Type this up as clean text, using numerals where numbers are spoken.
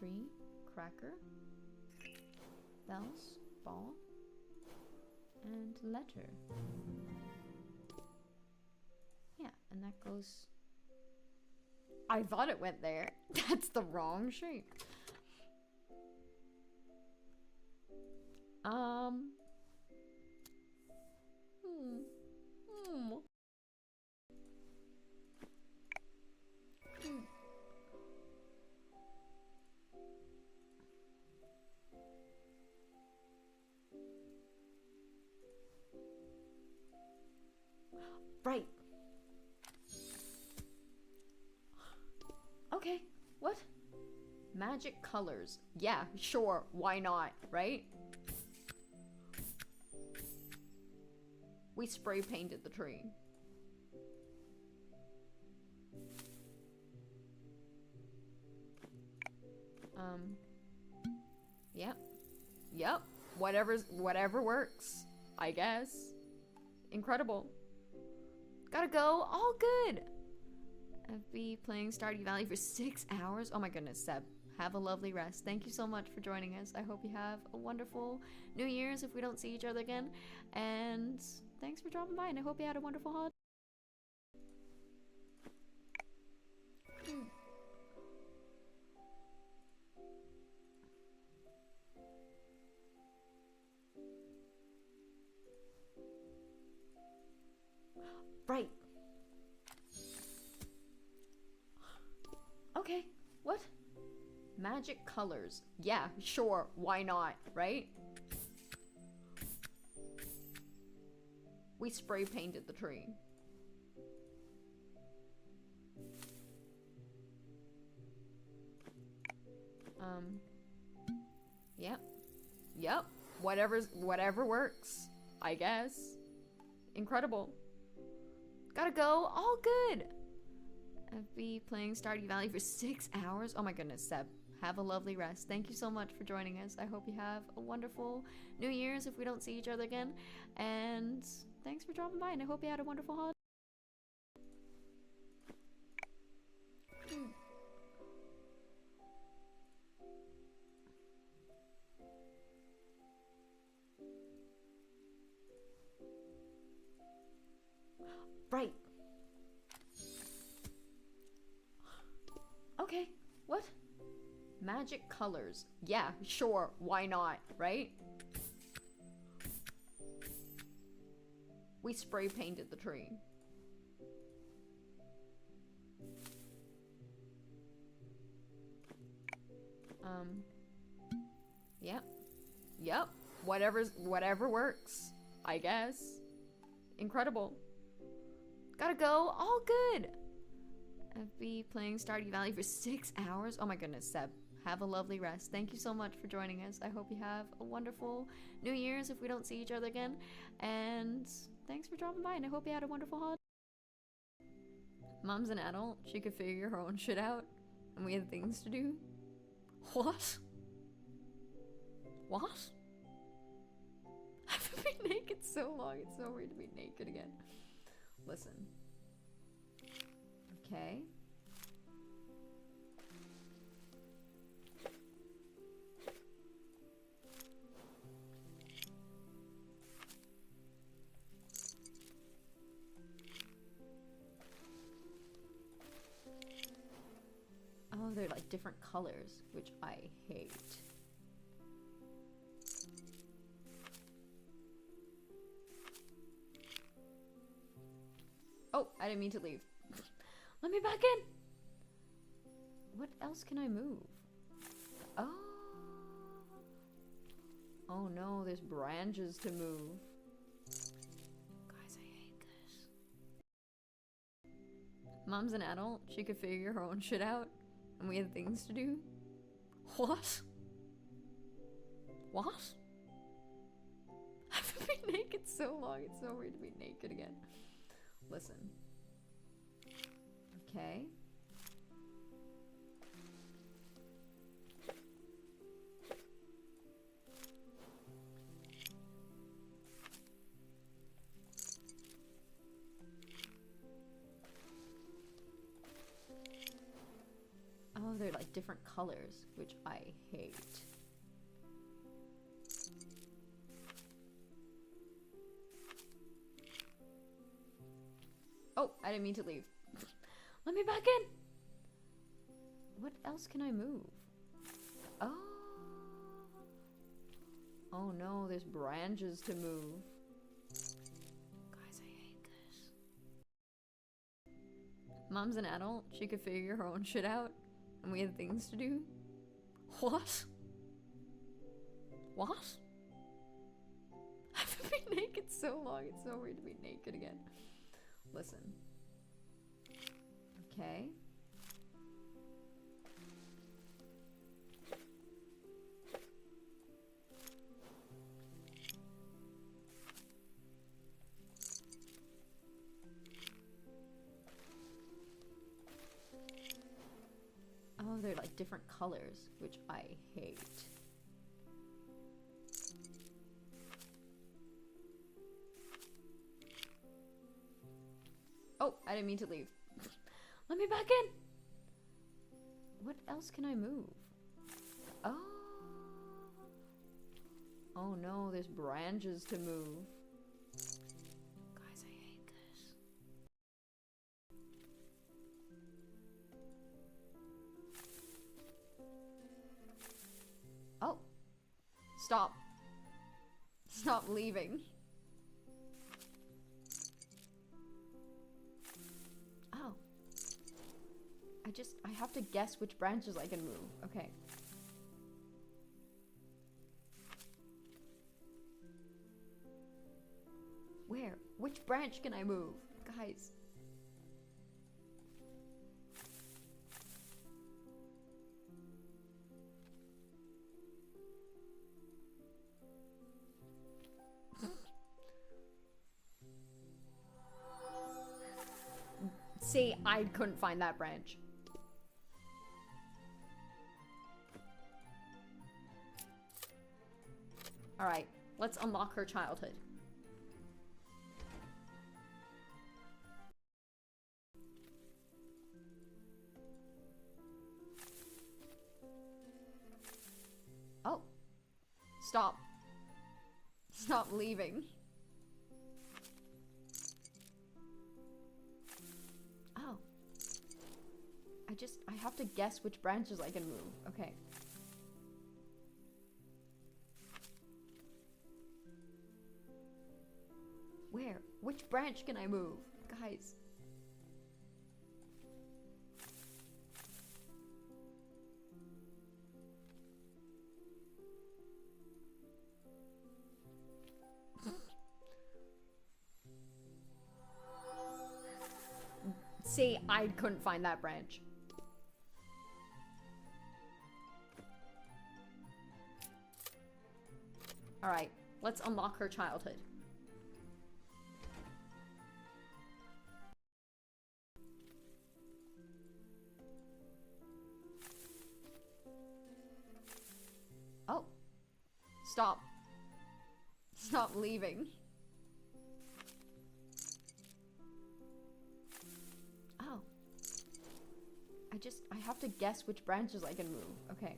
tree, cracker, bells, ball, and letter. Yeah, and that goes... I thought it went there. That's the wrong shape. Right. Okay, what? Magic colors. Yeah, sure, why not, right? We spray painted the tree. Yep. Yep. Whatever works, I guess. Incredible. Gotta go. All good. I've been playing Stardew Valley for 6 hours. Oh my goodness, Seb. Have a lovely rest. Thank you so much for joining us. I hope you have a wonderful New Year's if we don't see each other again. And thanks for dropping by, and I hope you had a wonderful holiday. Right. Okay, what? Magic colors. Yeah, sure, why not, right? We spray painted the tree. Yep. Yep. Whatever works, I guess. Incredible. Gotta go. All good. I've been playing Stardew Valley for 6 hours. Oh my goodness, Seb. Have a lovely rest. Thank you so much for joining us. I hope you have a wonderful New Year's if we don't see each other again. And thanks for dropping by, and I hope you had a wonderful holiday. Right. Okay, what? Magic colors. Yeah, sure, why not, right? We spray painted the tree. Yep. Yep. Whatever works, I guess. Incredible. Gotta go. All good. I've been playing Stardew Valley for 6 hours. Oh my goodness, Seb. Have a lovely rest. Thank you so much for joining us. I hope you have a wonderful New Year's if we don't see each other again. And thanks for dropping by, and I hope you had a wonderful holiday. Mom's an adult. She could figure her own shit out. And we had things to do. What? What? I've been naked so long. It's so weird to be naked again. Listen. Okay. Oh, they're like different colors, which I hate. Oh, I didn't mean to leave. Let me back in! What else can I move? Oh. Oh no, there's branches to move. Guys, I hate this. Mom's an adult. She could figure her own shit out. And we had things to do. What? What? I've been naked so long. It's so weird to be naked again. Listen. Okay. Oh, they're like like different colors, which I hate. Oh, I didn't mean to leave. Let me back in! What else can I move? Oh. Oh no, there's branches to move. Guys, I hate this. Mom's an adult. She could figure her own shit out. And we had things to do. What? What? I haven't been naked so long. It's so weird to be naked again. Listen. Okay. Oh, they're like different colors, which I hate. Oh, I didn't mean to leave. Let me back in! What else can I move? Oh. Oh no, there's branches to move. Guys, I hate this. Oh. Stop. Stop leaving. Oh. I have to guess which branches I can move. Okay. Where? Which branch can I move? Guys. See, I couldn't find that branch. Alright, let's unlock her childhood. Oh. Stop. Stop leaving. Oh. I have to guess which branches I can move. Okay. Where? Which branch can I move? Guys. See, I couldn't find that branch. Alright, let's unlock her childhood. Oh. Stop. Stop leaving. Oh. I have to guess which branches I can move. Okay.